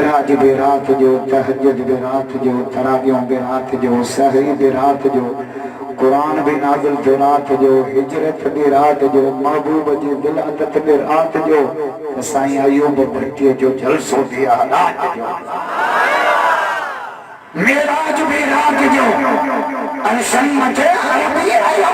मिराज भी रात जो, तहज्जुद भी रात जो, तरावियों भी रात जो, सहरी भी रात जो, कुरान भी नाज़िल जो रात जो, हिजरत भी रात जो, महबूब जी विलादत भी रात जो, साईं अयूब भट्टी जो जलसो भी रात जो, मेराज भी रात जो, अरशन मथे अरबी आयो,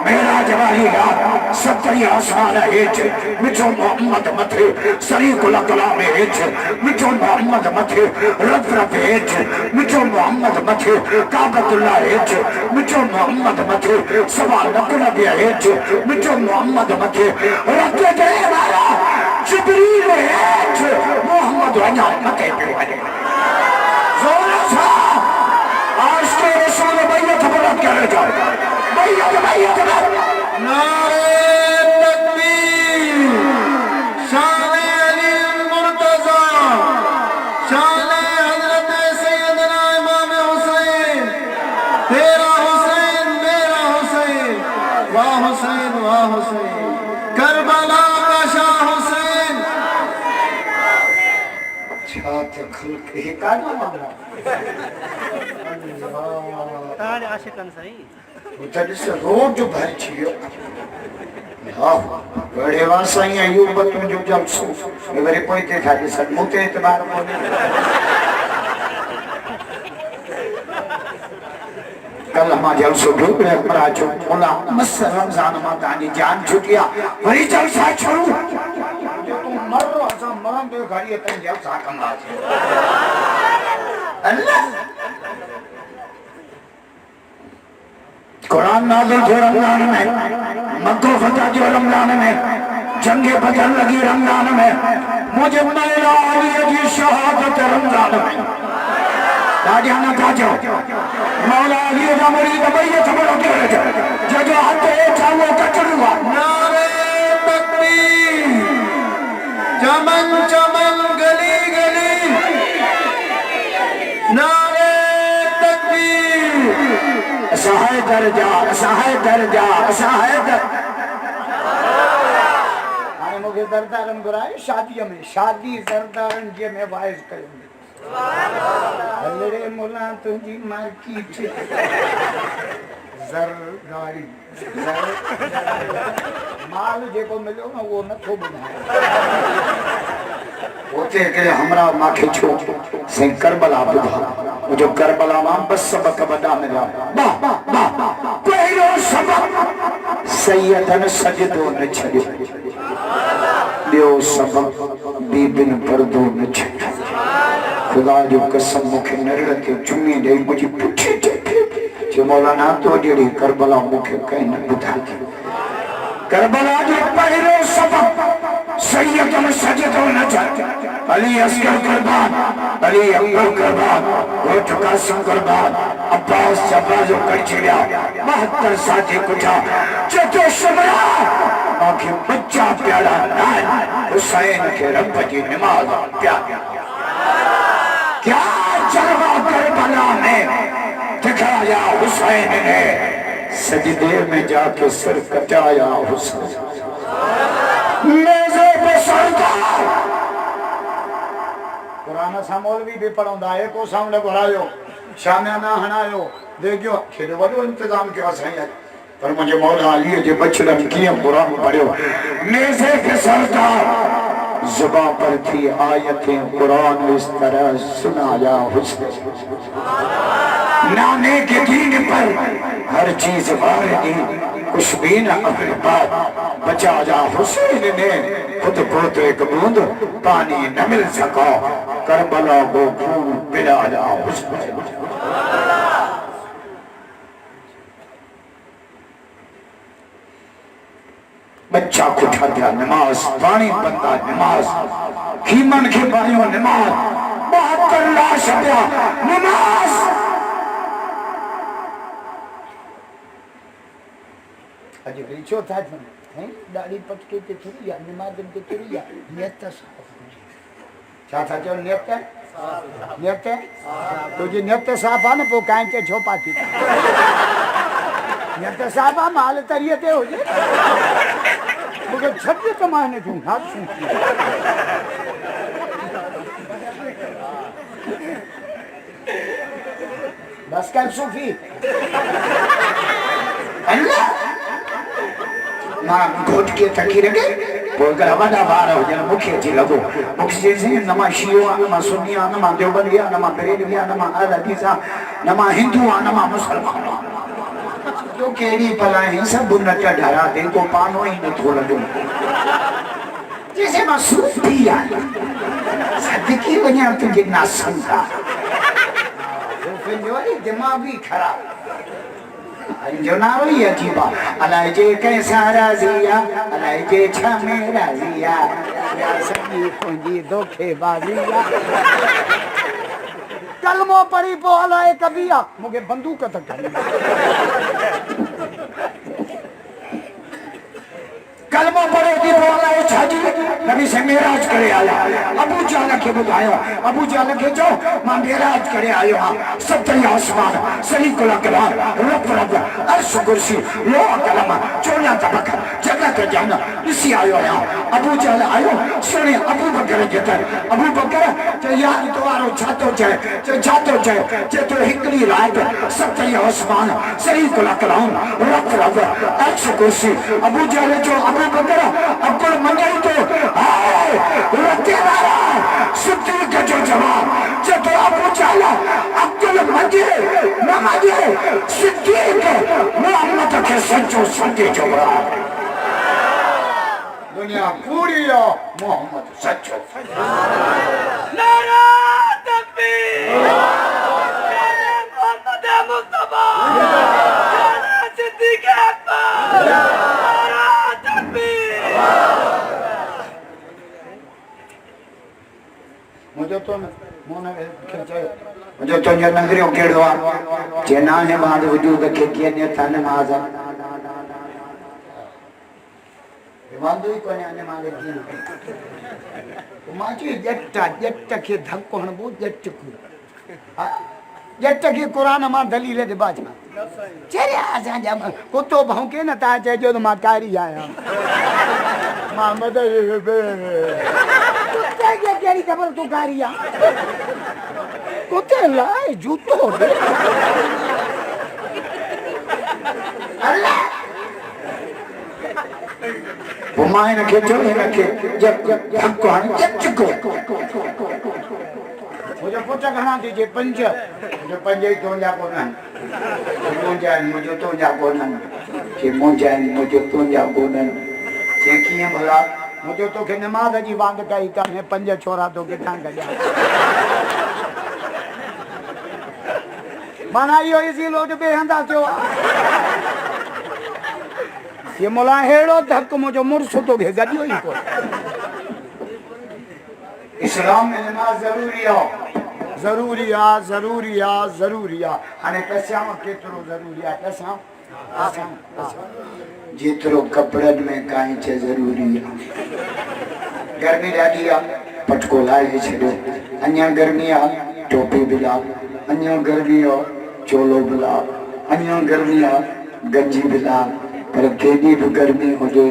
मेराज वाली रात सतरी आसमान हेठ मिठो मोहम्मद मथे, सरीकुल कलाम हेठ मिठो मोहम्मद मथे, रब रब हेठ मिठो मोहम्मद मथे, काबतुल्लाह हेठ मिठो मोहम्मद मथे, सवा नकलब हेठ मिठो मोहम्मद मथे, रब दे वाला जिब्रील हेठ मोहम्मद वञा मथे पे वञे। आज के रसूल बैयत बरत करे जाओ, बैयत बैयत नारे तकबीर, शान अली मुर्तजा, शान हजरत सैयदना इमाम हुसैन, तेरा हुसैन मेरा हुसैन, वाह हुसैन वाह हुसैन, करबला का शाह हुसैन। छात खल्क ही काना मामला ताज आशिकन सही उतर से रोज भर छियो। हाँ बड़े वासाई अयूब तुम जो जलसो मेरे कोई ते था जिस मुते इतबार बोले कल हम जलसो ढूंढ रहे पर आज बोला मस रमजान में दानी जान छुटिया वही जलसा छोड़ू तुम मर रो ऐसा मरम दे घड़ी तन जलसा कमा अल्लाह कुरान नाज़िल जो रमजान में, मक्का फतह जो रमजान में, जंगे बदर लगी रमजान में, मुझे मौला अली की शहादत रमजान में। राजाना काजो मौला अली का मुरीद बैयत बड़ो के जो हाथ चावो कचरुआ नारे तकबीर, चमन चमन गली गली, नारे तकबीर, असहाय दर्जा असहाय दर्जा असहाय हाणे मूंखे दरदारन घुराए शादीअ में, शादी दरदारन जे में वाइज़ कयूं हलड़े मुला तुझी मार्केट ज़रदारी माल जेको मिलियो न उहो नथो ॿुधाए उते के हमरा माखे छो से करबला ॿुधा मुझो करबला मां बस सबक वॾा मिलिया पहिरियों सबक सैयदन सजदो न छॾियो ॿियो सबक बीबिन पर्दो न छॾियो खुदा जो कसम मूंखे नरड़ ते चुमी ॾेई मुंहिंजी पुठी चयो मौलाना तो जहिड़ी करबला मूंखे कंहिं न ॿुधाई करबला जो पहिरियों सबक सैयदन सजदो न छॾियो अली असगर कुर्बान अली अकबर कुर्बान घोट कासिम कुर्बान अब्बास जब्बाजो कर छड़िया 72 साथी कुठा चतो शमरा आंखें बच्चा प्यारा नान हुसैन के रब की नमाज प्यारा क्या जलवा करबला में दिखाया हुसैन ने सजदे में जाके सिर कटाया हुसैन मेज़े पे सरदार कुरान सा मौलवी भी पढ़ंदा है को सामने घुरायो शामियाना हणायो देखियो केॾो वॾो इंतजाम कयो साईं पर मुझे मौला अली जे बचड़न कीअं कुरान पढ़ियो मेज़े पे सरदार जुबान पर थी आयतें कुरान इस तरह सुनाया हुसैन नाने के दीन पर हर चीज वारदी कुछ भी न अपने बाप बचा जा हुसैन ने खुद को तो एक बूंद पानी न मिल सका करबला को खून पिला जा हुसैन बच्चा कुठा दिया नमाज पानी बंदा नमाज खीमन के पानियों नमाज 72 लाश दिया नमाज अॼु रीचो था हैं दाढ़ी पटके ते थोड़ी या नमाज़न के थोड़ी या नियत साफ़ छा था चो नियत तुझी नियत साफ़ आ न पोइ कांच छोपा थी नियत साफ़ आ माल तरीअ ते हुजे मूंखे 26 कमाने जूं हाथ बस कर सूफी अल्लाह मां घोट के तकी रखे बोलकर हमारा बार हो जाना मुख्य जी लगो मुख्य से नमा शियो नमा सुन्निया नमा देवबंदिया नमा बरेलिया नमा अहलदीसा नमा हिंदू नमा मुसलमान जो केड़ी भला है सब नट ढरा दे को पानो ही न थोड़ा दो जैसे मां सूफी आ सदकी बना तुझे ना संता सूफी जो दिमाग भी खराब जो ना रोई अजीबा अलाए जे कैसा राजिया अलाए जे छमे राजिया या सही पूंजी धोखेबाजिया कलमो पढ़ी पो अलाए कबिया मुके बंदूक तक कलमो पढ़े थी वो अलाए छाजी नबी से मेराज करे आया अबू जाला के बुलायो अबू जाला के जो मां मेराज करे आयो सत्य आसमान सही कुल कलाम रब रब अर्श कुर्सी लो कलम चोला तबक जन्नत जन्नत इसी आयो अबू जाला आयो सुने अबू बकर जतर अबू बकर जे यार तोरो छातो जे तो हिकड़ी रात सत्य आसमान सही कुल कलाम रब रब अर्श कुर्सी अबू जाला जो अबू बकर अब्दुल मन्नी तो सिद्दीक जो जवाब जब अबू जाला अब्दुल मन्नी नमाज़े सिद्दीक मोहम्मद के सच्चो संगे जवाब दुनिया पूरी हो मोहम्मद सच्चो नारा तकबीर मोहम्मद मुस्तफा नारा सिद्दीक अकबर नारा तकबीर मुझे तो मोने खिंचायो मुझे तो ये नगरियों केड़वा जेना है बाद वजूद के ने था नमाज वांदो ही कोने आने माले की तो माची जट्टा के धक्को हणबो जट्ट के कुरान मा दलील दे बाज मा चेरे आजा जा कुत्तो भौंके न ता चेजो मा कारी आया मोहम्मद कुत्ते के केरी खबर तू कारिया कुत्ते लाए जूतो अल्लाह बुमाए न के जो न के जब धक्को हण चको मुझे पोचा घणा दीजिए पंज जो पंज ही तो जा कोन मुझे तो जा कोन के मुझे तो जा कोन जे किए भला मुझे तो के नमाज जी वांग कई काने पंज छोरा तो के ठां गया माना यो इसी लोट बेहंदा थियो ये मोला हेड़ो धक मुझे मुर्स तो के गडियो ही को इस्लाम में नमाज जरूरी आ अने पैसा केतरो जरूरी आ पैसा जितरो कपड़न में काई छे जरूरी आ गर्मी ॾाढी आ पटको लाए छड़ो अन्या गर्मी आ टोपी बिला अन्या गर्मी आ चोलो बिला अन्या गर्मी आ गंजी बिला पर केडी भी गर्मी होजे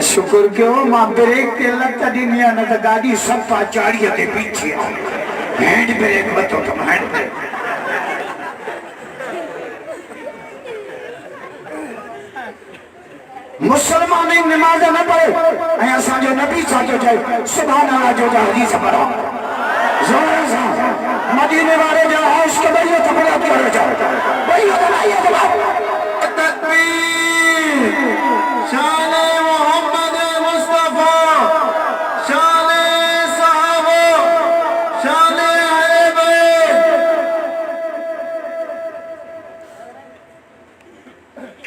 शुक्र क्यों मां ब्रेक के लत दिनिया न त गाड़ी सफा चाड़िया के पीछे हैंड ब्रेक बतो तुम हैंड ब्रेक मुसलमान नमाज न पढ़े ऐसा जो नबी साजो जाए सुभान अल्लाह जो हदीस पढ़ो जोर से मदीने वाले जो हौस के भैया थपड़ा करो जाओ भैया बनाइए जवाब तकबीर शान मोहम्मद मुस्तफा शान सहाबा शान अहले बैत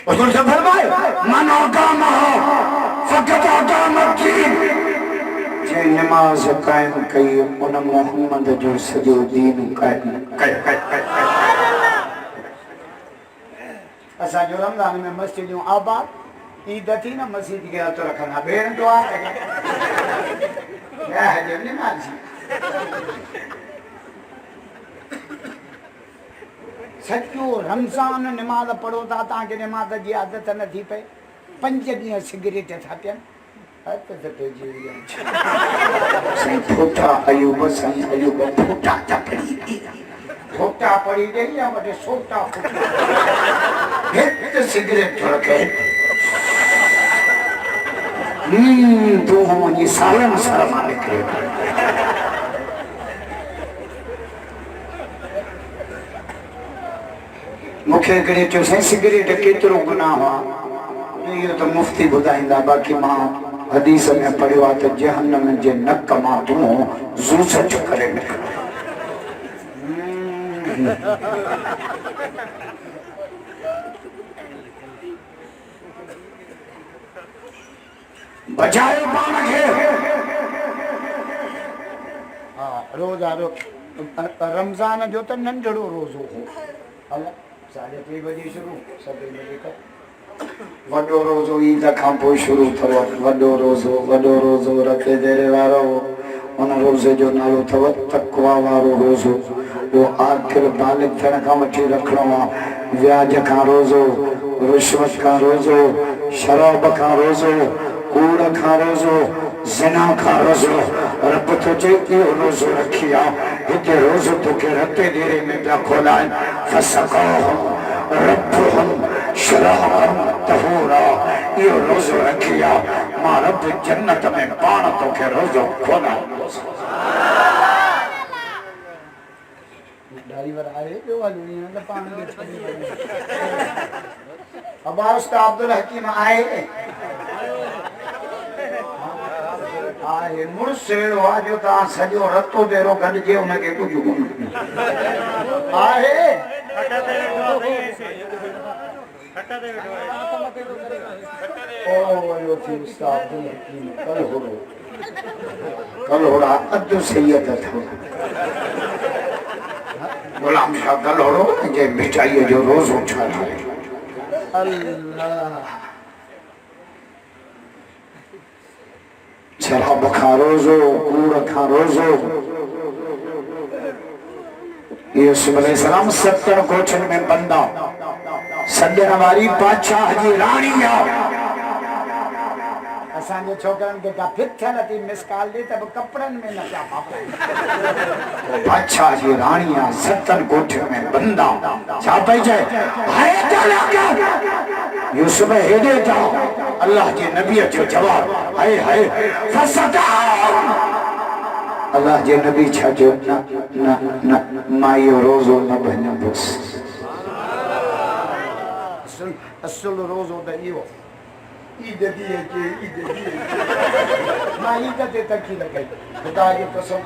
उसको सब फरमाए मन अकाम फकत अकाम दीन जे नमाज कायम कई उन मोहम्मद जो सजो दीन कायम कई असा जो रमजान में मस्जिदों आबाद ईद थी ना मस्जिद के तो रखना बेर दुआ या है नमाज सचो रमजान नमाज पढ़ो था ताके नमाज की आदत न थी पे 5 ॾींहं सिगरेट था पियनि साईं फोटा अयूब फोटा पड़ी ॾेई या वॾे सोटा हिकु सिगरेट थो रखे तूं वञी सालनि सर मां निकिरे मूंखे हिकिड़े चयो साईं सिगरेट केतिरो गुनाह आहे इहो त मुफ़्ती ॿुधाईंदा बाक़ी मां हदीस में पढ़ियो आहे त जहन्नम जे नक मां धुओं ज़ूस जो करे निकिरो बचायो पाण खे हा रोज़ारो रमज़ान जो त नंढड़ो रोज़ो हो 3:30 बजे शुरू 7 बजे खां वॾो रोज़ो ईद खां पोइ शुरू अथव वॾो रोज़ो रखे देरे वारो उन रोज़े जो नालो अथव तक़वा वारो रोज़ो वो आखिर बालिग थियण खां वठी रखिणो आहे व्याज खां रोज़ो रिश्वत खां रोज़ो शराब खां रोज़ो कूड़ खां रोज़ो ज़िना खां रोज़ो रब तो चए इहो रोज़ो रखी आहे हिते रोज़ो तोखे रते देरे में पिया खोलाइनि फसक़ाहुम रब्बुहुम शराबन तहूरा इहो रोज़ो रखी आहे मां रब जन्नत में पाण तोखे रोज़ो खोलाईंदुसि ड्राइवर आए ॿियो हलूं न त पाण खे छॾी वञे अब्बास त अब्दुल हकीम आए मुड़ुस अहिड़ो आहे जो तव्हां सॼो रतो बेरो गॾिजे हुनखे कुझु कोन आहे कलहोड़ा अधु सैयद अथव गुलाम शाह कलहोड़ो जे मिठाईअ जो रोज़ो ठाहे अल्लाह शराब खां रोज़ो कूड़ खां रोज़ो यूसुफ अलैहिस्सलाम 70 कोठनि में बंदा सॾण वारी बादशाह जी राणी आहे असांजे छोकरनि खे का फिट थियण थी मिसकाल ॾे त बि कपिड़नि में न पिया पापनि बादशाह जी राणी आहे 70 कोठनि में बंदा छा पई चए यूसुफ हेॾे था अल्लाह जे नबीअ जो जवाब हाय हाय अल्लाह जे नबी छा जो न मां इहो रोज़ो न भञंदुसि असुल रोज़ो त इहो ईद ॾींहुं मां ईद ते तकी लॻई ख़ुदा जो कसम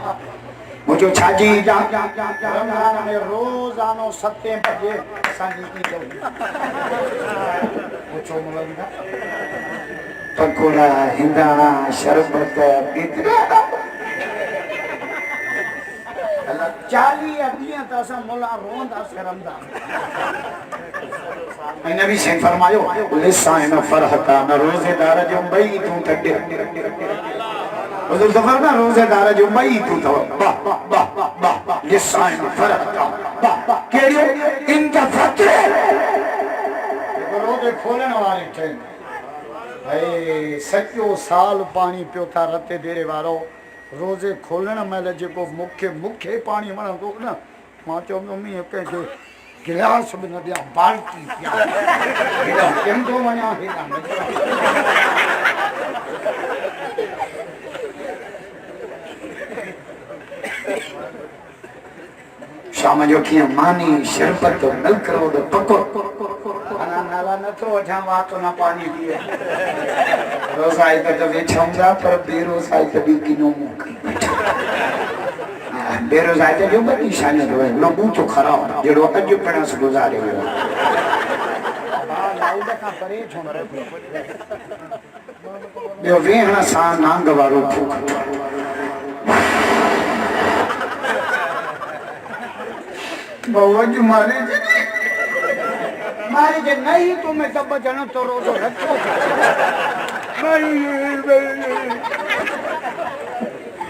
मुझे छाजी रमज़ान में रोज़ानो 7 बजे असांजी ईद हुई पूछो मुलंदा पकोड़ा हिंदाणा शरबत केतिरा 40 ॾींहं त असां मुला रोंदासीं रमज़ान ऐं नबी साईं फरमायो लिसाइन फरहता न रोज़ेदार जो ॿई तूं त हुज़ूर ज़फ़र ना रोज़ेदार जो ॿई तूं अथव वाह लिसाइन फरहता कहिड़ियो इन द फतरे रोज़े खोलण वारे ठहिनि ऐं सॼो साल पाणी पियो था रते देरे वारो रोज़े खोलण महिल जेको मूंखे पाणी वणंदो न मां चवंदो मींहुं कंहिंखे गिलास बि न ॾियां बाल्टी हेॾा कंदो वञा हेॾा न शाम जो कीअं मानी शरबत मिल्क रोड पको खाना नाला नथो वठां वातो न पानी पीए रोज़ाई त वेठा हूंदा पर बेरोज़ाई त बि किनो बेरोज़ाई त जो बड़ी शानी तो है लोगों तो खराब जेड़ो अज पिणस गुज़ारे वियो लाइट खां परे छो ॿियो वेहण सां नांग वारो फूक बहु मारे जे नहीं तुम्हें सब जन तो रोज़ो रखो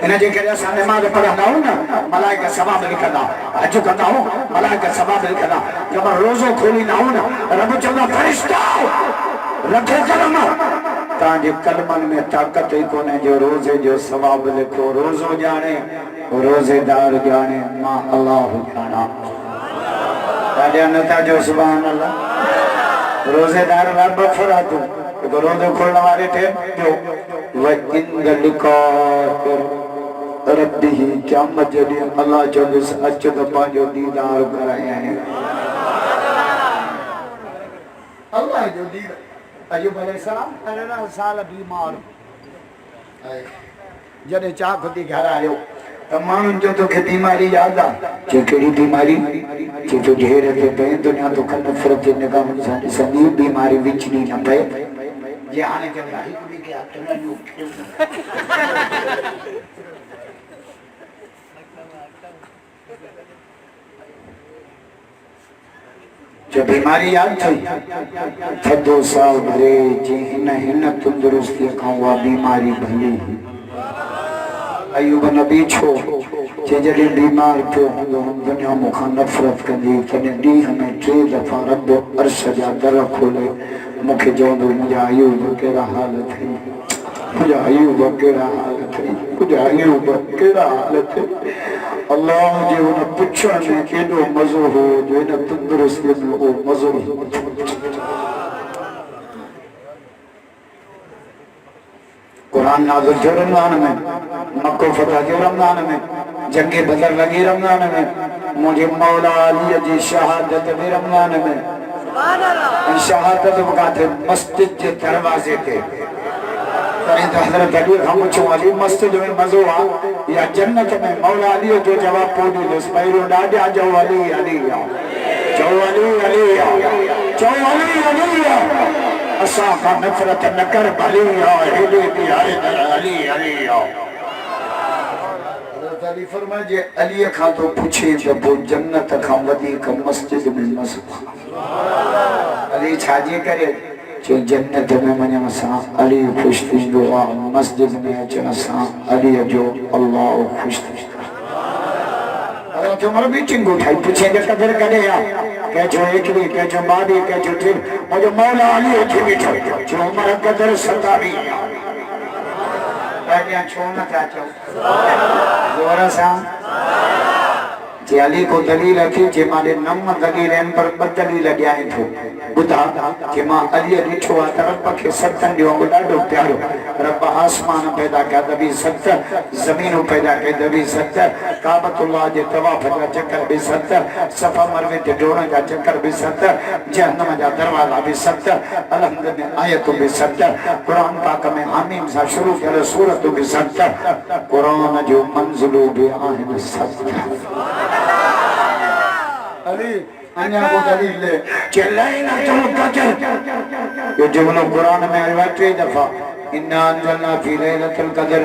इन जे करे असां नमाज़ पढ़ंदा आहियूं न मलाइका सवाब लिखंदा हज कंदा आहियूं मलाइका सवाब लिखंदा जब रोज़ो खोलींदा आहियूं न रब चवंदा फरिश्ता रखे कलमा ताजे कलमन में ताकत ही कोने जो रोजे जो सवाब लिखो रोजो जाने रोजेदार जाने मां अल्लाह जाना ताजे नता जो सुभान अल्लाह रोजेदार रब फरातू तो रोजे खोलने वाले थे जो वह लिखा रब्बी ही क्या मजदी अल्लाह जो इस अच्छे दफा जो दीदार कराए हैं अल्लाह जो दीदार अयूब अलैहिस्सलाम 13 साल बीमार जॾहिं चाक थी घर आयो त माण्हुनि जो तोखे बीमारी याद आहे जे कहिड़ी बीमारी जे तो ढेर ते पए दुनिया तो नफ़रत जे निगाहनि सां ॾिसंदी बीमारी विचनी न पए जे हाणे चवंदा हिकु ॿिए खे हथ न ॾियो जो बीमारी याद थी थदो साल भरे जे हिन तंदुरुस्ती खां उहा बीमारी भली अयूब नबी छो जे जॾहिं बीमार पियो हूंदो दुनिया मूंखां नफ़रत कंदी तॾहिं ॾींहं में 3 दफ़ा रब अर्श जा दर खोले मूंखे चवंदो मुंहिंजा अयूब कहिड़ा हाल थी मुंहिंजा अयूब कहिड़ा हाल थी मुंहिंजा अयूब कहिड़ा हाल थी अल्लाह जे उन पुछण में केॾो मज़ो हो जो इन तंदुरुस्ती में हो मज़ो कुरान नाज़िल थियो रमज़ान में मक्को फतह थियो रमज़ान में जंग बदर लगी रमज़ान में मुझे मौला अली जी शहादत भी रमज़ान में सुभान अल्लाह शहादत वक़्त मस्जिद के दरवाजे पे तो हज़रत अली खां पुछो अली मस्जिद में मज़ो आ या जन्नत में मौला अली जो जवाब पोड़ी दस पहिरियों ॾाढा जो अली अली जो अली अली जो अली अली असां खां नफ़रत न कर भली हेॾे बि आहे अली अली हज़रत अली फरमाए जे अलीअ खां तो पुछे त पोइ जन्नत खां वधीक मस्जिद में मज़ो अली छाजे करे जो जन्नत में वञण सां अली ख़ुशि थींदो आहे मस्जिद में अचण सां अली जो अल्लाह ख़ुशि थींदो आहे जो मर भी चिंगो ठाई पूछे के कदर करे या के जो एकली के जो बादी के जो ठीक मुझे मौला अली उठी बीठो जो उमर कदर सतावी आज्ञा छो न था चो जोर सां जे अली को दलील थी जे मारे नम दलील इन पर बदली लॻाए थो बुधा जे मां अली ॾिठो आहे त रब खे सतन ॾियो ॾाढो प्यारो रब आसमान पैदा कया त बि सत ज़मीनूं पैदा कई त बि सत काबतुल्लाह जे तवाफ़ जा चकर बि सत सफ़ा मरवे ते डोड़ जा चकर बि सत जहन्नम जा दरवाज़ा बि सत अलहम्द में आयतूं बि सत कुरान पाक में हामीम सां शुरू थियल सूरतूं बि सत कुरान जो मंज़िलूं बि आहिनि सत अली अन्या को दलील ले चलाई ना तुम कदर ये जुमला कुरान में आया 3 दफा इन्ना अंजलना फी लैलतुल कदर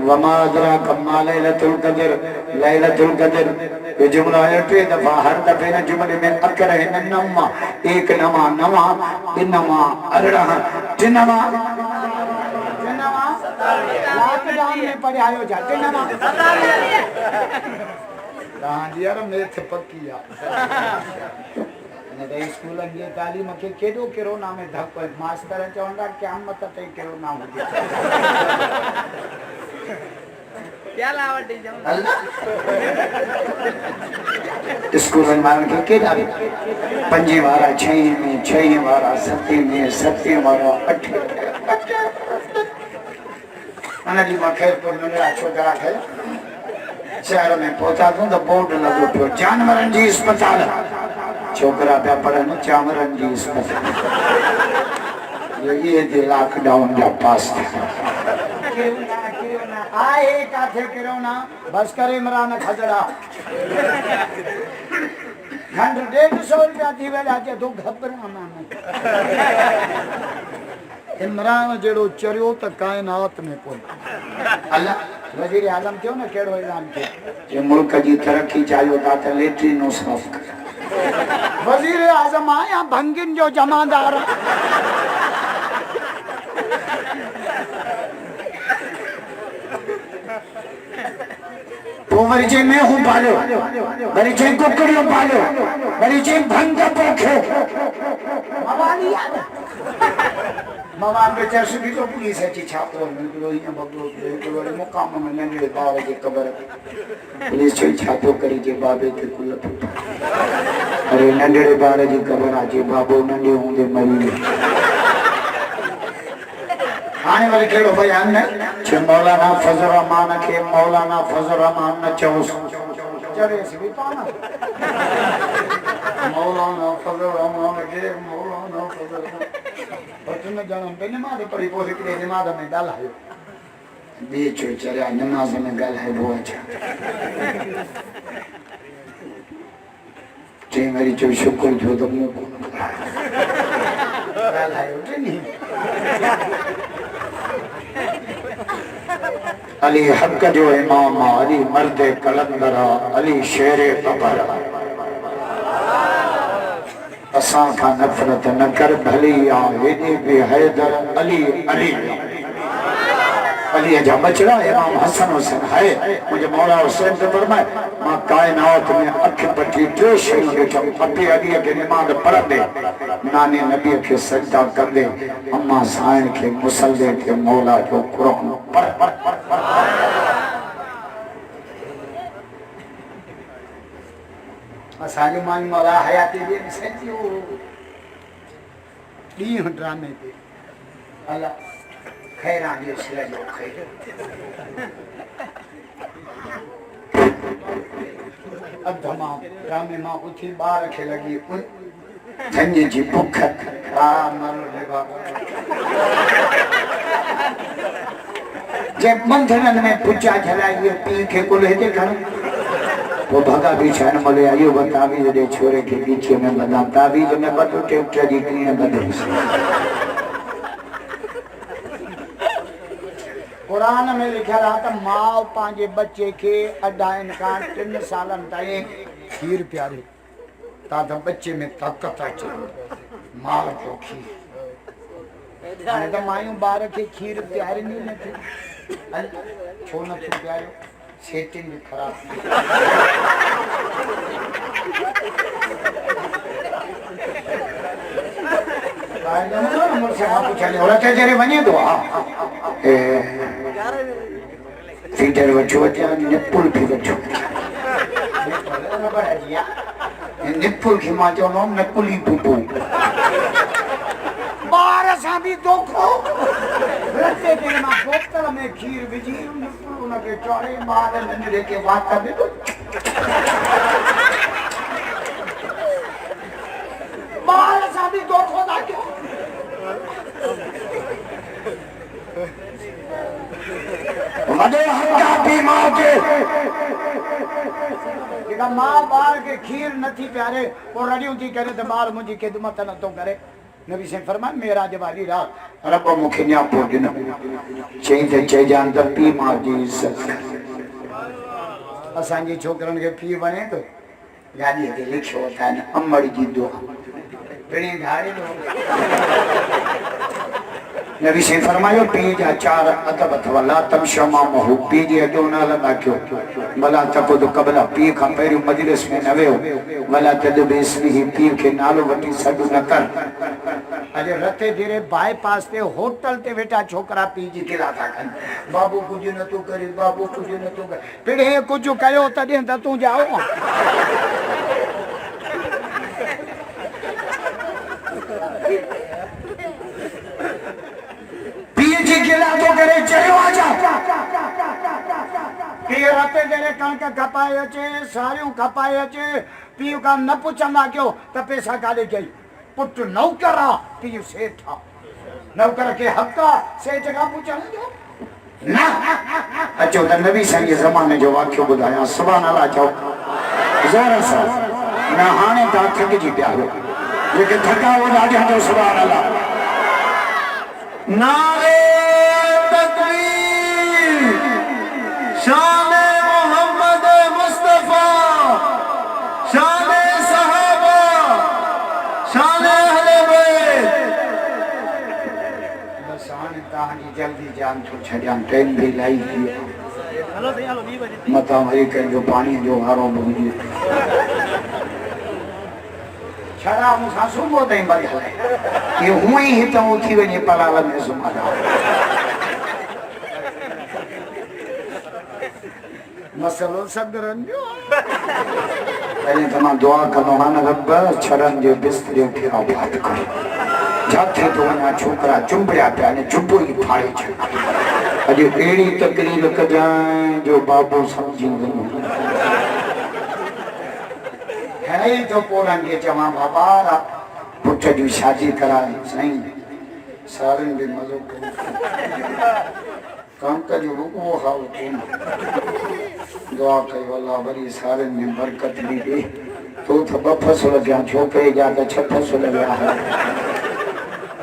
वमा अदराक मा लैलतुल कदर ये जुमला आया 3 दफा हर दफे ने जुमले में अकर है नमा एक नमा नमा इनमा अरड़ा तिनमा लॉकडाउन में पढ़े आयो जाते नमा यार मेथ पक्की आ ने स्कूल जे तालीम के केडो कोरोना में धक मास्टर चवंदा क़यामत ते कोरोना हुजे क्या लावटी जम स्कूल में मान के केडा 5 वारा 6 में 6 वारा 7 में 7 वारा 8 अना जी मां खैर पर नंढा छोकरा थे शहर में पहुंचा तो बोर्ड लगो पियो जानवरन जी अस्पताल छोकरा पे पढ़न जानवरन जी अस्पताल ये दे लॉकडाउन जा पास आए काथे कोरोना बस करे इमरान खजड़ा घंट 150 रुपया थी वेला जे तो घबरा इमरान जेड़ो चरियो त कायनात में कोई अल्लाह वजीर आजम क्यों ना केड़ो ऐलान के जे मुल्क की तरक्की चाहियो ता त लेट्रिनो साफ कर वजीर आजम आया भंगिन जो जमादार तो मरी जे मैं हूं पालो मरी जे कुकड़ियों पालो मरी जे भंग पोखे मवाली मामा बेचार सुधी तो पुलिस है छात्रों में ये बगलो ये मुकाम में नंगे बाबा की कब्र पुलिस से छातो करी जे बाबे के कुल अरे नंडे बारे जी कब्र आजे बाबो नंडे होंदे मरी आने वाले केड़ो बयान ने छे मौलाना फजल रहमान के मौलाना फजल रहमान ने चौस जरे से भी पाना मौलाना फजल रहमान के मौलाना फजल और तुम जानो पहले मारे पड़ी पोसे के नमाज में डाला है बीच चले नमाज में गल है वो अच्छा जे मेरी जो शुक्र जो तो मुंह गल है उठे नहीं अली हक जो इमाम अली मर्द कलंदर अली शेर बबर असा का नफरत न कर भली आ हेदी बे हैदर अली अली अली जा बचड़ा इमाम हसन हुसैन है मुझे मौला हुसैन से फरमाए मां कायनात में अख पटी जो शयूं ॾिठम पपी अली के नमाज़ पढ़ंदे नाने नबी के सजदा कंदे अम्मा साईं के मुसल्ले के मौला जो कुरान पढ़ असांजो मान मौला हयाती जे सचियो ॾींहुं ड्रामे ते अला खैरा जो सिर जो खैर अधमा ड्रामे मां उठी बार खे लगी उन धन्य जी भूख आ मरो रे बाबा जब मंथन में पूजा झलाई पी के कुल हेते खण वो भगा भी छन मले आयो बता भी जे छोरे के पीछे में बताता भी जो मैं बतो ट्रैक्टर जी की बदल कुरान में लिखा रहा था माँ पांचे बच्चे के अडाइन का 3 सालन ताईं खीर प्यारे ताता बच्चे में ताकत अचे माल को खीर हाणे तो मायूं बार के खीर प्यारे नहीं नथी छो नथी प्यारे सेटिंग खराब मुझसे आप पूछा और तेरे वने दो फीडर वचो निपुल भी वचो निपुल की मां जो नाम नकुली बुबू बार सा भी दोखो रस्ते के मां बोतल में खीर विजी निपुल उनके चौड़े बार नंढे के वाता में बार सा भी दोखो ना क्यों मदे हक्का पी मां के कि मां बार के खीर नथी प्यारे और रडियूं थी करे तो बार मुझी खिदमत न तो करे नबी से फरमाए मेरा जवाली रात रब मुखे न्या पोड न चई ते चई जान त पी मां जी इज्जत असां जी छोकरन के पी वणे तो गाड़ी ते लिखो था न अमड़ जी दुआ पिणी घाड़ी लो नबी से फरमायो पी जा 4 अदब अथवा तम शमा महू पी जे अजो न लगा क्यों भला तको तो कबला पी का पहिरियों मजलिस में न वियो भला तद बेसनी ही पी के नालो वठी सडु न कर अजे रते धीरे बाईपास ते होटल ते वेठा छोकरा पी जी किला था कन बाबू कुछ न तू करे बाबू कुछ न तू कर पिणे कुछ कयो तदे त तू जाओ तो करे चयो आजा के रते तेरे कणक खपाए अचे सारियों खपाए अचे पीउ का न पुछंदा क्यों त पैसा काले गई पुट नौकरा पीउ सेठा नौकर के हक्का सेठ का पुछण दो ना अचो त नबी संग जमाने जो वाक्य बुधाया सुभान अल्लाह चो जोर से ना हाने ता थक जी पिया लेकिन थका वो राजा जो सुभान अल्लाह नारे तकबीर शाने मोहम्मद मुस्तफा शाने सहाबा शाने अहले बैत बस आने कहानी जल्दी जान तो छड़ियां ट्रेन भी लाई थी मता वही कर जो पानी जो हारो बुझी छड़ा मुसा सुबह ताईं बड़ी हले ये हुई ही तो उठी वने पलाल में सुमादा मसलो सदरन जो पहले तमा दुआ करो हां रब छड़न जो बिस्तरे के आबाद कर जाथे तो वना छोकरा चुंबड़िया पिया ने चुंबड़ी फाड़ी छ अॼु अहिड़ी तकरीर कजाए जो बाबू समझी वञो है तो पोरन के चवा बाबा पुट जी शादी कराए साईं सारन भी मजो कर काम कर वो हाल कोन दुआ कई अल्लाह बड़ी सारन में बरकत दी दे तो ब फसल गया छोकरे जा के 6 फसल गया है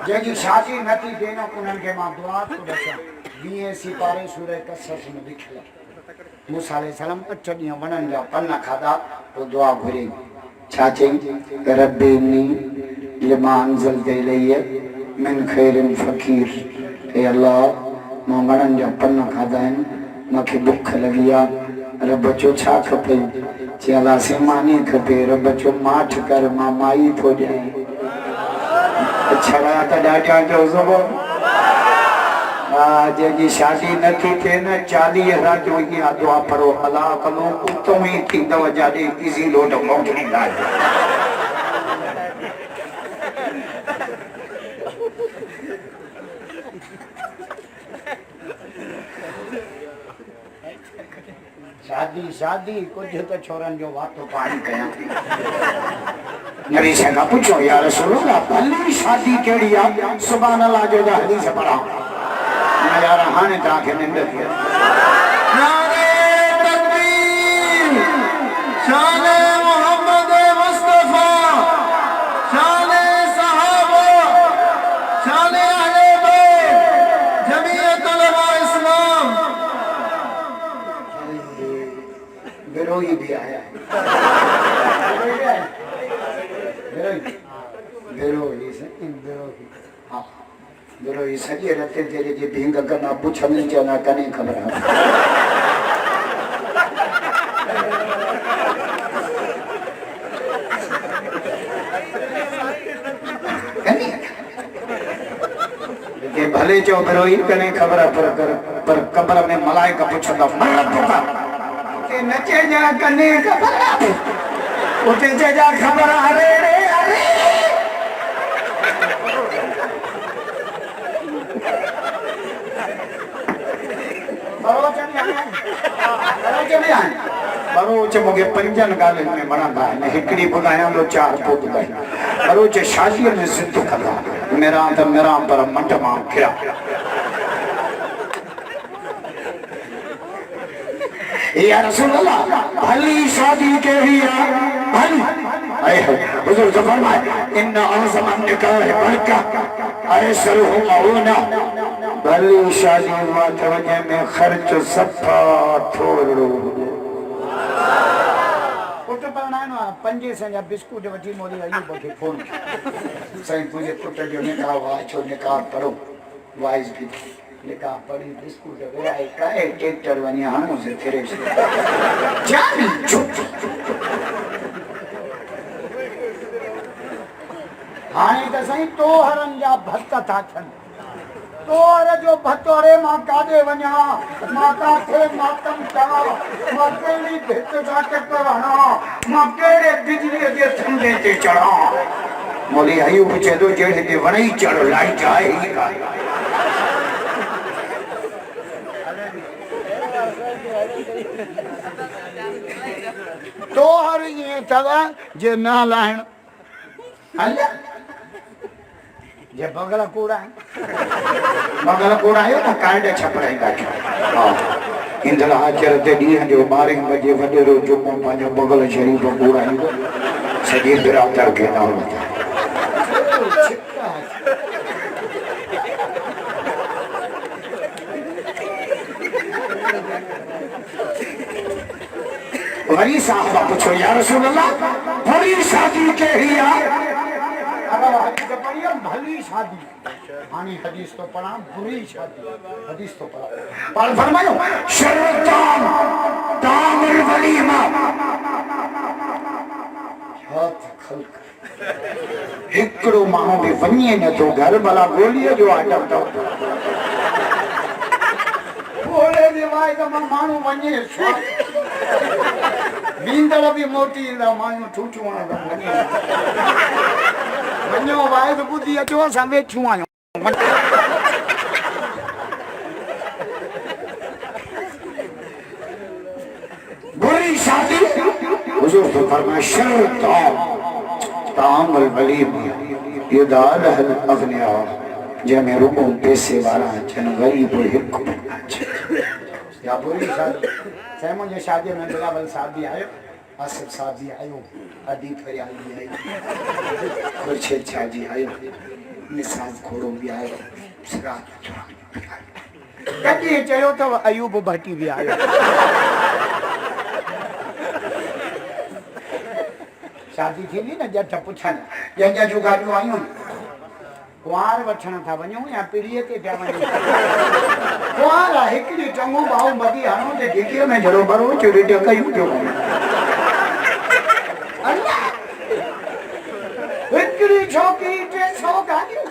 जेकी शादी नथी देनो उन्हनि के मां दुआ तो दसा 20 सिपारे सूरह कसस में लिखला मूसा अलैहि सलाम 8 ॾींहं वणनि जा पन खाधा तो दुआ घुरी छा चई रब्बी लिमा अंज़लत इलैया मिन खैरिन फकीर ए अल्लाह मां वणनि जा पन खाधा आहिनि मूंखे बुख लगी आहे रब चो छा खपे चई अल्लाह सेमानी खपे रब चो माठ कर मां माई थो ॾियां छड़ा त ॾाढा जो ज़बो जेकी शादी नथी थिए न 40 रात जो इहा दुआ पढ़ो अल्लाह कलो उत्तम ई थींदव जाॾे इज़ी लोड मोकिली ॻाल्हि शादी शादी कुछ तो छोरन जो वातो पानी कया नबी से का पूछो या रसूल अल्लाह भली शादी केड़ी आ सुभान अल्लाह जो हदीस पढ़ा मैं यार हाने ता के निंद थी नारे तकबीर शान मोहम्मद मुस्तफा शान सहाबा शान अहले बैत जमीयत उलमा इस्लाम बिरोई भी आया बिरोई से बिरोई हां बिरोई सॼे रते तेरे जे भींग करना पुछनि चना कने खबर के भले जो बिरोई कने खबर पर कब्र में मलाइका पुछंदा के नचे जा कने खबर उते जे जा खबर अरे अरे बरोच मुझे 5 ॻाल्हियुनि में वणंदा आहिनि हिकिड़ी ॿुधायां थो 4 पोइ ॿुधायां बरोच शादीअ में ज़िद कंदा मेरा त मेरा पर मट मां फिरा या रसूल अल्लाह भली शादी केड़ी है भली हुजूर तो फरमाए इन आज़म निकाह बरकत ऐसरहु मऊना भली शादी वजह में खर्च सफा थोड़ो पुट पढ़ाइनो 5 जा बिस्कुट वठी मोदी अयूब के फोन सही तुझे पुट जो निकाह हुआ छो निकाह पढ़ो वाइस भी निकाह पढ़ी बिस्कुट वेराई काए ट्रैक्टर वनी हानो से तेरे से जानी चुप हाने त सही तोहरन जा भक्त था छन तोहर जो भतोरे मां कादे वन्या माता थे मातम का मां केड़ी भित जाट करना मां केड़े बिजली जे थंबे ते चढ़ा मोली अयूब चेदो जेठ के वणई चढ़ लाई जाए ही का तोहर ये तवा जे ना लाहण अल्लाह जे बगला कूड़ा है ना कांडे छपराई बैठा हां इंदला हाजर ते डी जो 12 बजे वडेरो जुम्मो पांजो बगल शरीफ कूड़ा है सजी बिरादर के ना होता वरी साहबा पूछो या रसूल अल्लाह भली शादी केड़ी है अगर हदीस पढ़ी भली शादी हानी हदीस तो पढ़ा बुरी शादी हदीस तो पढ़ा और फरमायो शरतान तामिल वलीमा हाथ खल्क हिकड़ो माण्हू बि वञे नथो घर भला गोलीअ जो आइटम अथव बोले जे वाई त माण्हू वञे वींदड़ बि मोटी ईंदा माण्हू ठूठू वञे वञो वाई त ॿुधी अचो असां वेठियूं आहियूं बुरी शादी हुजूर तो फरमाया शर्त तामल वली युदाल हल अगनिया जंहिंमें रुपो पैसे वारा अचनि ग़रीब हिकु या बुरी शादी चाहे मुंहिंजे शादीअ में बिलावल साहब बि आयो आसिफ साहब बि आयो अदी फरियाल बि आयो खुर्शीद शाह जी आयो निसाब खोड़ो बि आयो कॾहिं चयो अथव अयूब भट्टी बि आयो शादी थींदी न जट पुछनि जंहिंजा जूं ॻाल्हियूं आयूं कुंवार वठण था वञूं या पीढ़ीअ ते पिया वञूं कुंवार आहे हिकिड़ी टंगू भाऊ बदी हणो ते डिकीअ में जहिड़ो बरो चोरी कयूं पियो हिकिड़ी छोकिरी 300 गाॾियूं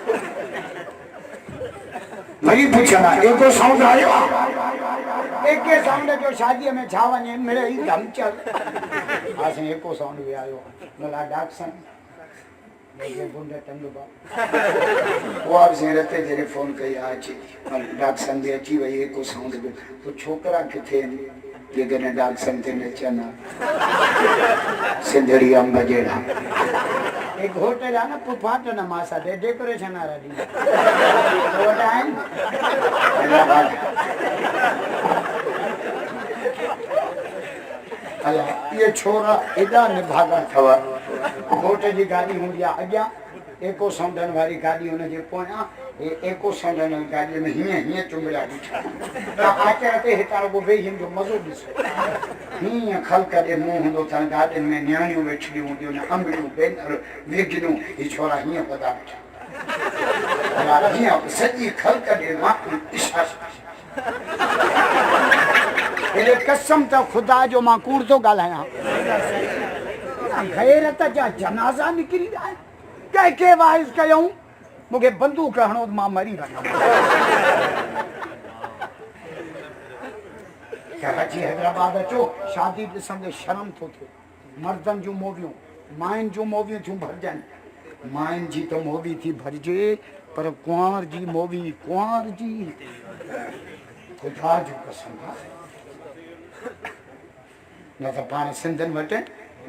वरी पुछना एको साउंड आयो एके साउंड जो शादीअ में छा वञे मिड़े ई धम चल असां एको साउंड बि आयो मला डाक्सन बुंड टंग बा वो आप से रते जरे फोन कई आज डाक्सन भी अची वई एको साउंड बि तो छोकरा किथे ये गने डाक्सन ते नचना सिंधड़ी अंब जेड़ा एक होटल है ना पुफाट ना मासा दे डेकोरेशन आ रही वो टाइम अला ये छोरा एडा निभागा थवा होटल जी गाड़ी हुंदी आ अॻियां एको साउंडन वारी गाड़ी हुन जे पोयां एको साउंडन गाड़ी में हीअं चुंबड़ा बीठा आचार ते हितां को वेही जो मज़ो ॾिसो हीअं ख़ल्क ॾे मुंहुं हूंदो अथनि गाॾियुनि में नियाणियूं वेठियूं हूंदियूं न अंबड़ियूं भेनर वेगनूं ही छोरा हीअं पदा वेठा हीअं सॼी ख़ल्क ॾे मां हेॾे कसम त ख़ुदा जो मां कूड़ थो ॻाल्हायां गैरत जा जनाज़ा निकिरी विया आहिनि कंहिंखे वाइस कयूं मूंखे बंदूक हणो मां मरी वञा कराची हैदराबाद अचो शादी ॾिसंदे शर्म थो थिए मर्दनि जूं मोवियूं मायुनि जूं मोवियूं थियूं भरजनि मायुनि जी त मोवी थी भरजे पर कुंवार जी मोवी कुंवार जी ख़ुदा जो कसम आहे न त पाण सिंधियुनि वटि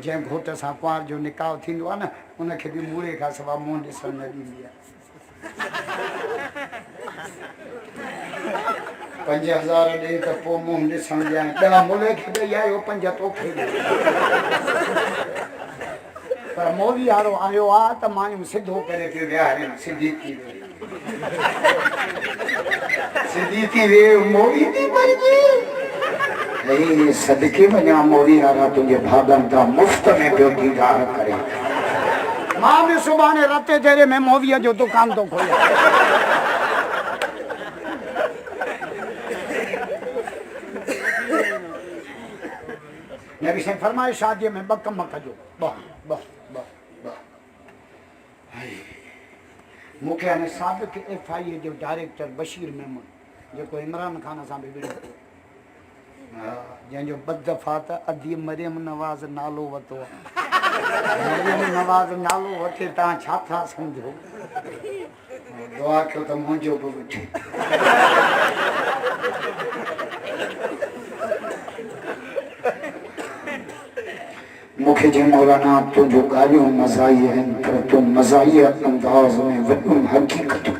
जंहिं घोट सां कुंवार जो निकाह थींदो आहे न उनखे बि मूड़े खां सवाइ मुंहुं ॾिसणु न ॾींदी आहे 5000 ॾे त पोइ मुंहुं ॾिसणु ॾियां 10 मुले खे ॾेई आयो 5 तोखे पर मोदी वारो आयो आहे त मायूं सिधो करे पियो विहारनि सिधी थी सिधी थी वे मोदी थी नहीं सदके वञा मोदी वारा तुंहिंजे भागनि था मुफ़्त में पियो दीदार करे मां बि सुभाणे रते तेरे में मोवीअ जो दुकान थो खोलियां नबी साईं फरमाए शादीअ में 2 कम कजो मूंखे हाणे साबिक़ FIA जो डायरेक्टर बशीर मेमन जेको इमरान खान सां बि विढ़ियो जंहिंजो बदफ़ा त अदी मरियम नवाज़ नालो वरितो मरियम नवाज़ नालो वठे तव्हां छा था सम्झो दुआ कयो त मुंहिंजो बि वठे मूंखे जे मौलाना तुंहिंजो ॻाल्हियूं मज़ाही आहिनि पर तूं मज़ाही अंदाज़ में वॾियूं हक़ीक़तूं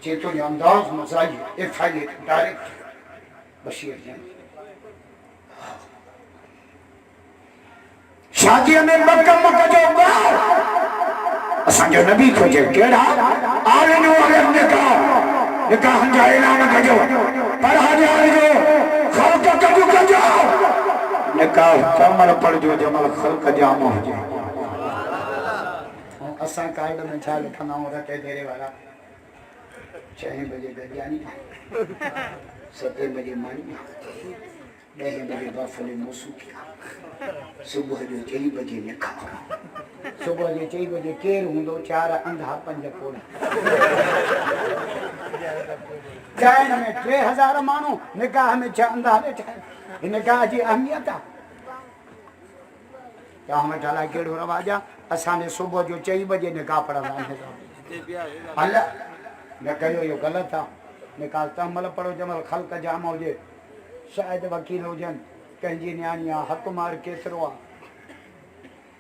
चए तुंहिंजो अंदाज़ मज़ाही FIA डायरेक्टर बशीर शादीअ में 2 कम कजो असांजो नबी थो चए कहिड़ा आलिनो अगरि निकाह जा ऐलान कजो पर हज़ार जो ख़ल्क़ कजो निकाह तमल पढ़जो जमल ख़ल्क़ जाम हुजे असां कार्ड में छा लिखंदा आहियूं रटे तेरे वारा 6 बजे गजानी 7 बजे मानी 10 बजे बाफले मोसू किया सुबह जो 4 बजे निखा सुबह जो 4 बजे केर हूंदो 4 अंधा 5 कोड़ा चाइना में 3000 माण्हू निकाह में 6 अंधा बैठा आहिनि निकाह जी अहमियत आहे तव्हां वटि अलाए कहिड़ो रवाज आहे असांजे सुबुह जो 4 बजे निकाह पढ़ंदा आहिनि हल न कयो इहो ग़लति आहे निकाह तंहिं महिल पढ़ो जंहिं महिल ख़ल्क़ जाम हुजे शायदि वकील हुजनि कंहिंजी न्याणी आहे हक़ मार केतिरो आहे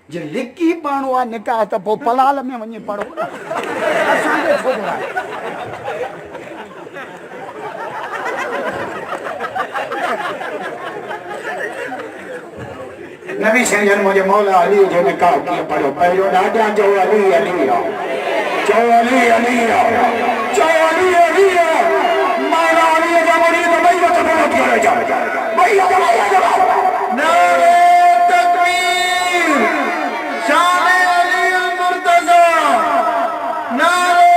जे लिकी पढ़णो आहे निकाह त पोइ पलाल में वञी पढ़ो असांखे छो घुराए नबी सजन मुझे मौला अली जो निकाह किया पढ़ो पहिरियों ॾाढा जो अली अली चो अली अली चो अली अली मौला अली जो मुरीद भई वक़्त बोलो करे जा भई नारे तकबीर शान अली मुर्तजा नारे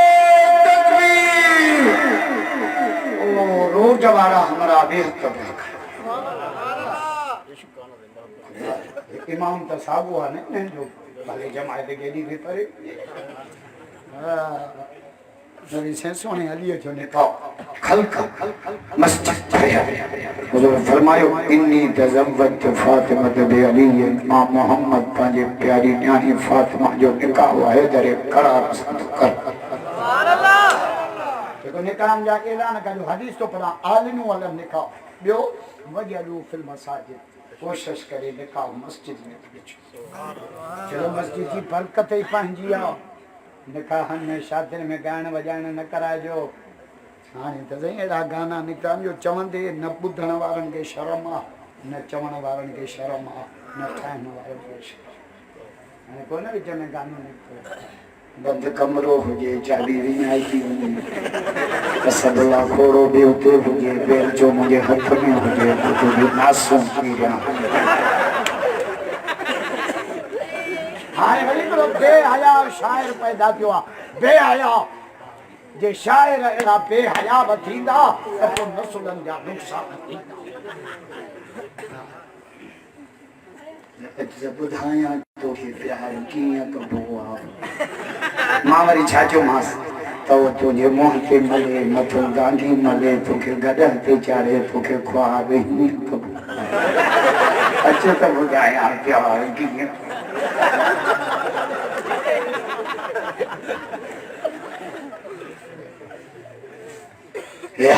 तकबीर ओ रोज वाला हमारा बेहद इमाम तो साबु आहे न जो भले जमायत केॾी बि परे नबी से सोने अली जो निकाह खल्क मस्जिद हुजूर फरमायो इन्नी तज़व्वजत फातिमा बि अली मां मोहम्मद पंहिंजे प्यारी न्याणी फातिमा जो निकाह हैदर करार कर सुभान अल्लाह जेको निकाह जा ऐलान कयो हदीस तो पढ़ा आलिनू वाला निकाह ॿियो वजलू फिल मसाजिद कोशिश करे निकाह मस्जिद में चलो मस्जिद की बरकत ही पंहिंजी आहे निकाहनि में शादियुनि में ॻाइण वॼाइण न कराइजो हाणे त साईं अहिड़ा गाना निकिता जो चवंदे न ॿुधण वारनि खे शर्म आहे न चवण वारनि खे शर्म आहे न ठाहिण वारनि खे शर्म हाणे कोन विच में गानो निकितो बंद कमरो हुजे चाबी विञाई थी वञे असदला खोड़ो बि उते हुजे बेल जो मुंहिंजे हथ में हुजे तो बि मासूम थी रहिया हाणे वरी हिकिड़ो बेहया शाइर पैदा थियो आहे बेहया जे शाइर अहिड़ा बेहया बि थींदा त पोइ नसुलनि जा नुक़सान थींदा ॿुधायां तोखे प्यार कीअं कबो आहे मां वरी छा चयोमांसि त उहो तुंहिंजे मुंहं ते मले मथो गांधी मले तोखे गॾनि ते चाढ़े तोखे ख्वाब हीअं कबो अच त ॿुधायां प्यार कीअं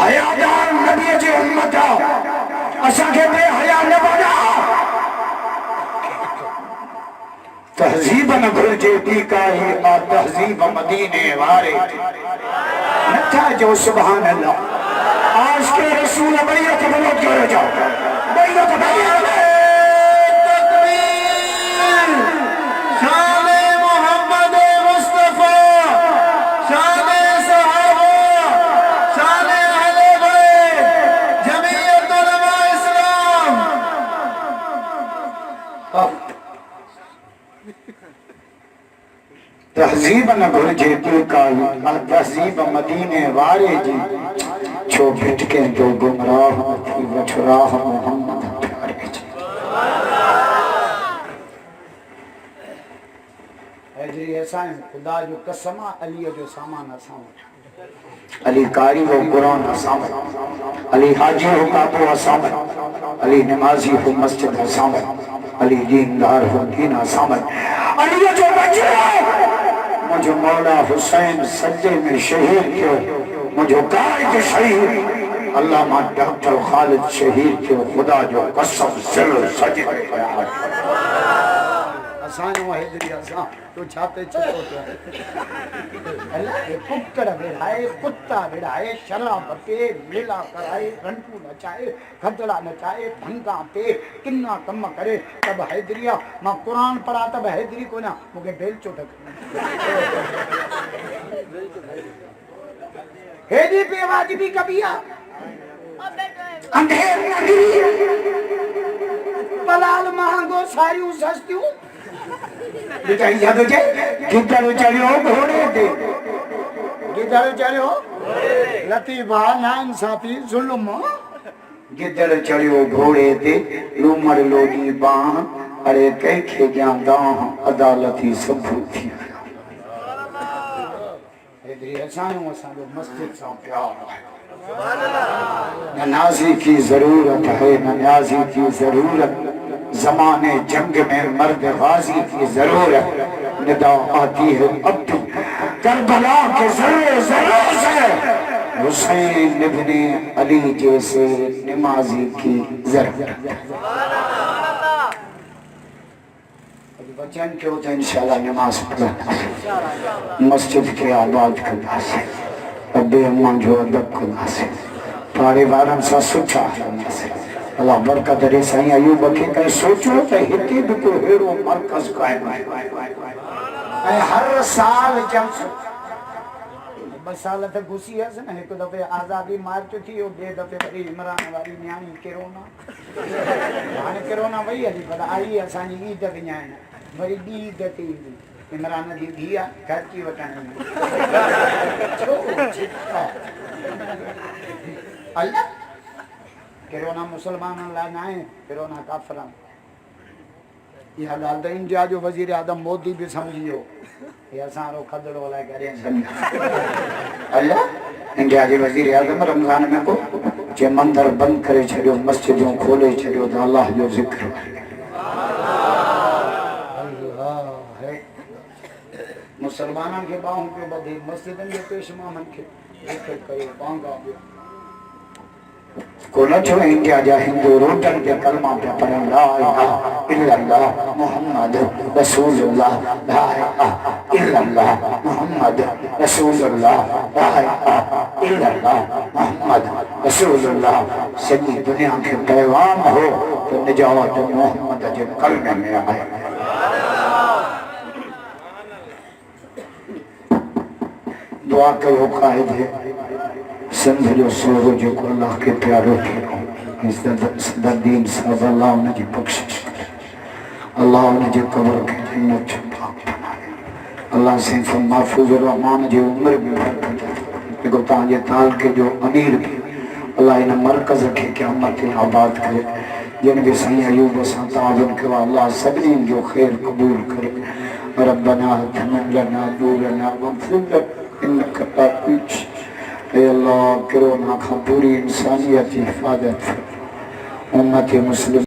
हयादार नबीअ जी उम्मत असांखे बेहया न बणा तहज़ीब न घुरिजे ॿी काई आ तहज़ीब मदीने वारे नथा जो सुभान अल्लाह आज के रसूल बैयत बोलो करे जाओ बैयत तकबीर शान मोहम्मद मुस्तफा शान सहाबा शान अहले बैत जमीयत उलमा इस्लाम तहज़ीब न घुरिजे तहज़ीब मदीने वारे जी छो भिटके तो गुमराह थी वठराह मोहम्मद प्यारे जी जी असां खुदा जो कसम आहे अलीअ जो सामान असां वटि अली कारी हो कुरान असां अली हाजी हो काबो असां अली नमाजी हो मस्जिद असां अली दीनदार हो दीन असां अली जो बच्चो मुझे मौला हुसैन सज्जे में शहीद थियो मुझे कायद शहीद अल्लाह मा डॉक्टर खालिद शहीद थियो खुदा जो कसम सिर सजे असांजो हैदरी असां तो छाते चतो पिया अल्लाह के कुकर बेड़ाए कुत्ता बेड़ाए शराब पे लीला कराए रंटू नचाए खदड़ा नचाए भंगा पे किन्ना कम करे तब हैदरिया मां कुरान पढ़ा तब हैदरी को ना मुके बेल चोटक हेदी पे वाजिबी कबिया अंधेर नगरी पलाल महंगो सारियूं सस्तियूं बेचारी जादू जे गिद्दड़ चढ़ियो घोड़े ते गिदड़ चढ़ियो लतीफा ना इंसाफी जुल्म गिदड़ चढ़ियो घोड़े ते लूमड़ लोडी बाह अरे कंहिंखे ॾियां दाह अदालती सभु थी हेतिरी असांजो असांजो मस्जिद सां प्यार आहे न नाज़ी की जरूरत है न न्याजी की जरूरत जमाने जंग में मर्द गाजी की जरूरत निदा आती है अब भी करबला के जरूर जरूर से हुसैन इब्ने अली जैसे नमाजी की जरूरत वचन कयो तो इंशाल्लाह नमाज पढ़ मस्जिद के आबाद कंदासीं अबे अम्मा जो अदब कंदासीं पाड़े वारनि सां सुठा हलंदासीं अल्लाह बरकत ॾे साईं अयूब खे कंहिं सोचियो त हिते बि को अहिड़ो मर्कज़ क़ाइमु आहे ऐं हर साल जंग 2 साल त घुसी हुयसि न हिकु दफ़े आज़ादी मार्च थी वियो ॿिए दफ़े वरी इमरान वारी न्याणी किरोना हाणे किरोना वई हली पर आई असांजी ईद विञाइण वरी ॿी ईद ते ईंदी इमरान जी धीउ आहे ख़र्ची वठण अल्लाह किरोना मुसलमाननि लाइ न आहे किरोना काफ़िरनि इहा ॻाल्हि त इंडिया जो वज़ीर आज़म मोदी बि सम्झी वियो ये असां खदड़ो लाइ करे अल्लाह इंडिया जे वज़ीर आज़म रमज़ान में को जे मंदिर बंद करे छॾियो मस्जिदूं खोले छॾियो त अल्लाह जो ज़िक्र मुसलमाननि खे ॿाहूं पियो ॿधे मस्जिदनि जे पेशमामनि खे ज़िक्र कयो पांगा ॿियो को न छो इंडिया जा हिंदू रोटन के कलमा पे पढ़न ला इलाहा इल्लल्लाह मुहम्मद रसूलुल्लाह ला इलाहा इल्लल्लाह मुहम्मद रसूलुल्लाह ला इलाहा इल्लल्लाह मुहम्मद रसूलुल्लाह सॼी दुनिया के पैगाम हो तो निजात मोहम्मद जे कलमे में आहे दुआ कयो कायदे सिंध जो सूरो जो अल्लाह के प्यारो थे सदीन साहब अल्लाह उनकी बख्शिश करे अल्लाह उनके कब्र के जन्नत पाक बनाए अल्लाह से महफूज रहमान जी उम्र भी बरकत देखो ताजे ताल के जो अमीर भी अल्लाह इन मरकज के क़यामत आबाद करे जिन भी सही अयूब सां तावन के अल्लाह सभी जो खैर कबूल करे रब्बना तमम लना नूरना वग़फिर इन्नका अंत अल्लाह किरोना का पूरी इंसानियत की हिफाजत उम्मत मुस्लिम